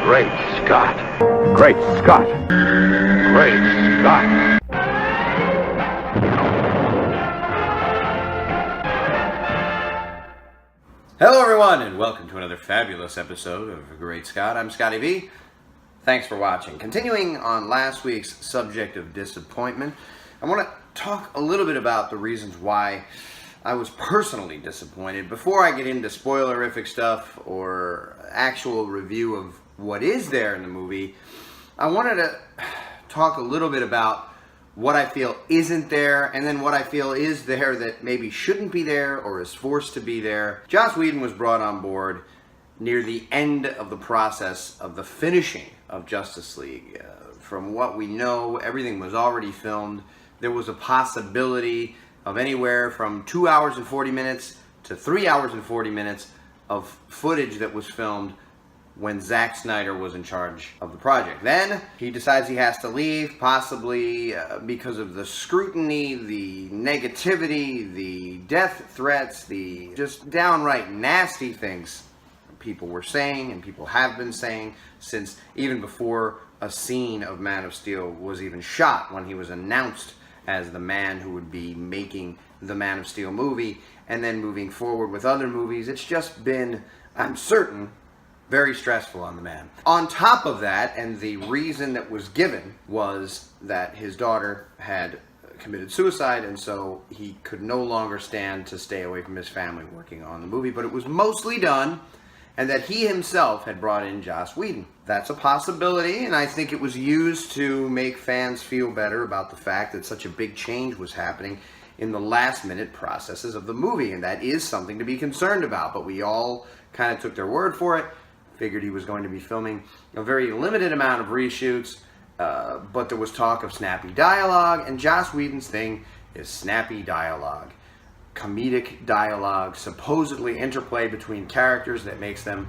Great Scott. Great Scott. Great Scott. Hello everyone, and welcome to another fabulous episode of Great Scott. I'm Scotty V. Thanks for watching. Continuing on last week's subject of disappointment, I want to talk a little bit about the reasons why I was personally disappointed. Before I get into spoilerific stuff or actual review of what is there in the movie, I wanted to talk a little bit about what I feel isn't there, and then what I feel is there that maybe shouldn't be there or is forced to be there. Joss Whedon was brought on board near the end of the process of the finishing of Justice League. From what we know, everything was already filmed. There was a possibility of anywhere from 2 hours and 40 minutes to 3 hours and 40 minutes of footage that was filmed when Zack Snyder was in charge of the project. Then he decides he has to leave, possibly because of the scrutiny, the negativity, the death threats, the just downright nasty things people were saying and people have been saying since even before a scene of Man of Steel was even shot, when he was announced as the man who would be making the Man of Steel movie, and then moving forward with other movies. It's just been, I'm certain, very stressful on the man. On top of that, and the reason that was given was that his daughter had committed suicide, and so he could no longer stand to stay away from his family working on the movie, but it was mostly done, and that he himself had brought in Joss Whedon. That's a possibility, and I think it was used to make fans feel better about the fact that such a big change was happening in the last-minute processes of the movie, and that is something to be concerned about, but we all kind of took their word for it, figured he was going to be filming a very limited amount of reshoots, but there was talk of snappy dialogue, and Joss Whedon's thing is snappy dialogue. Comedic dialogue, supposedly interplay between characters that makes them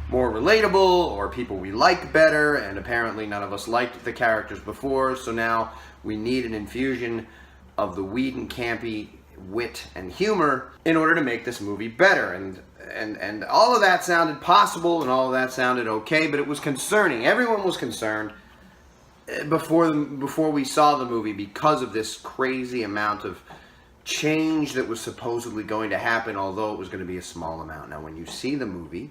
more relatable or people we like better, and apparently none of us liked the characters before, so now we need an infusion of the Whedon campy wit and humor in order to make this movie better. And all of that sounded possible and all of that sounded okay, but it was concerning. Everyone was concerned before we saw the movie because of this crazy amount of change that was supposedly going to happen, although it was going to be a small amount. Now, when you see the movie,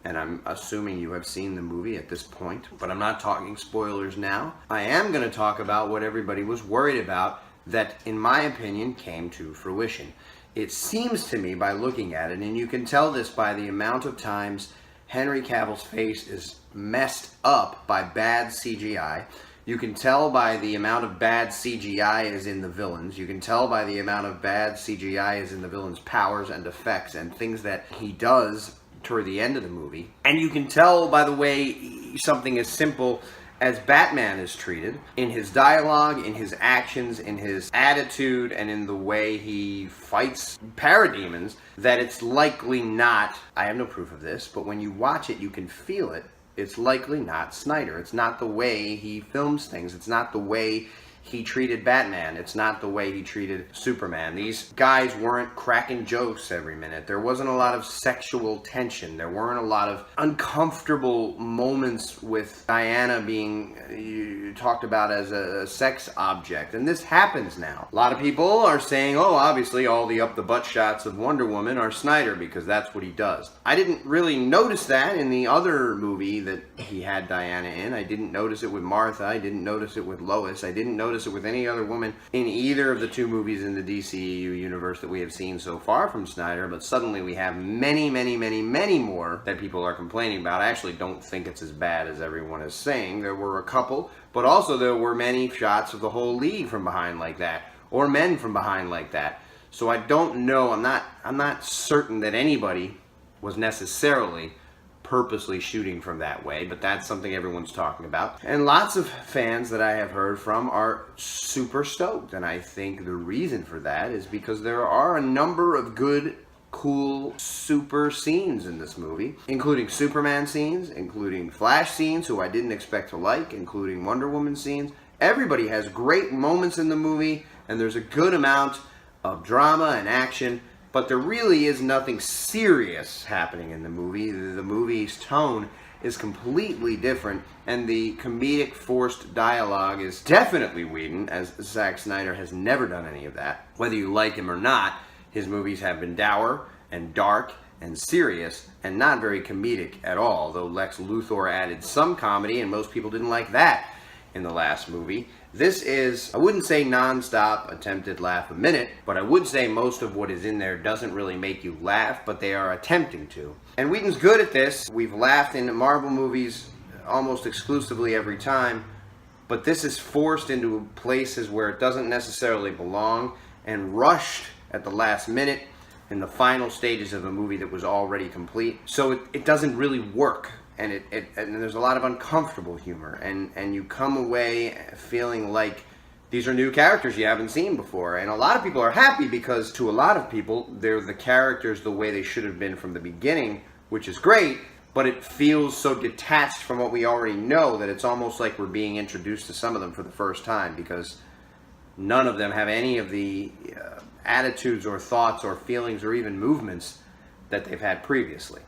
and I'm assuming you have seen the movie at this point, but I'm not talking spoilers now, I am going to talk about what everybody was worried about that, in my opinion, came to fruition. It seems to me, by looking at it, and you can tell this by the amount of times Henry Cavill's face is messed up by bad CGI. You can tell by the amount of bad CGI is in the villains. You can tell by the amount of bad CGI is in the villain's powers and effects and things that he does toward the end of the movie. And you can tell by the way something as simple as Batman is treated, in his dialogue, in his actions, in his attitude, and in the way he fights parademons, that it's likely not, I have no proof of this, but when you watch it, you can feel it. It's likely not Snyder. It's not the way he films things. It's not the way he treated Batman. It's not the way he treated Superman. These guys weren't cracking jokes every minute. There wasn't a lot of sexual tension. There weren't a lot of uncomfortable moments with Diana being talked about as a sex object. And this happens now. A lot of people are saying, oh, obviously all the up-the-butt shots of Wonder Woman are Snyder because that's what he does. I didn't really notice that in the other movie that he had Diana in. I didn't notice it with Martha. I didn't notice it with Lois. I didn't notice it with any other woman in either of the two movies in the DCEU universe that we have seen so far from Snyder, but suddenly we have many, many, many, many more that people are complaining about. I actually don't think it's as bad as everyone is saying. There were a couple, but also there were many shots of the whole league from behind like that, or men from behind like that. So I don't know, I'm not certain that anybody was necessarily purposely shooting from that way, but that's something everyone's talking about. And lots of fans that I have heard from are super stoked, and I think the reason for that is because there are a number of good, cool, super scenes in this movie, including Superman scenes, including Flash scenes, who I didn't expect to like, including Wonder Woman scenes. Everybody has great moments in the movie, and there's a good amount of drama and action, but there really is nothing serious happening in the movie. The movie's tone is completely different, and the comedic forced dialogue is definitely Whedon, as Zack Snyder has never done any of that. Whether you like him or not, his movies have been dour and dark and serious and not very comedic at all, though Lex Luthor added some comedy and most people didn't like that in the last movie. This is, I wouldn't say non-stop attempted laugh a minute, but I would say most of what is in there doesn't really make you laugh, but they are attempting to. And Whedon's good at this. We've laughed in Marvel movies almost exclusively every time, but this is forced into places where it doesn't necessarily belong and rushed at the last minute in the final stages of a movie that was already complete. So it doesn't really work. And and there's a lot of uncomfortable humor, and you come away feeling like these are new characters you haven't seen before. And a lot of people are happy because to a lot of people, they're the characters the way they should have been from the beginning, which is great, but it feels so detached from what we already know that it's almost like we're being introduced to some of them for the first time, because none of them have any of the attitudes or thoughts or feelings or even movements that they've had previously.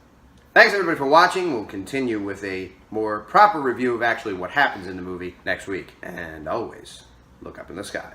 Thanks everybody for watching. We'll continue with a more proper review of actually what happens in the movie next week. And always, look up in the sky.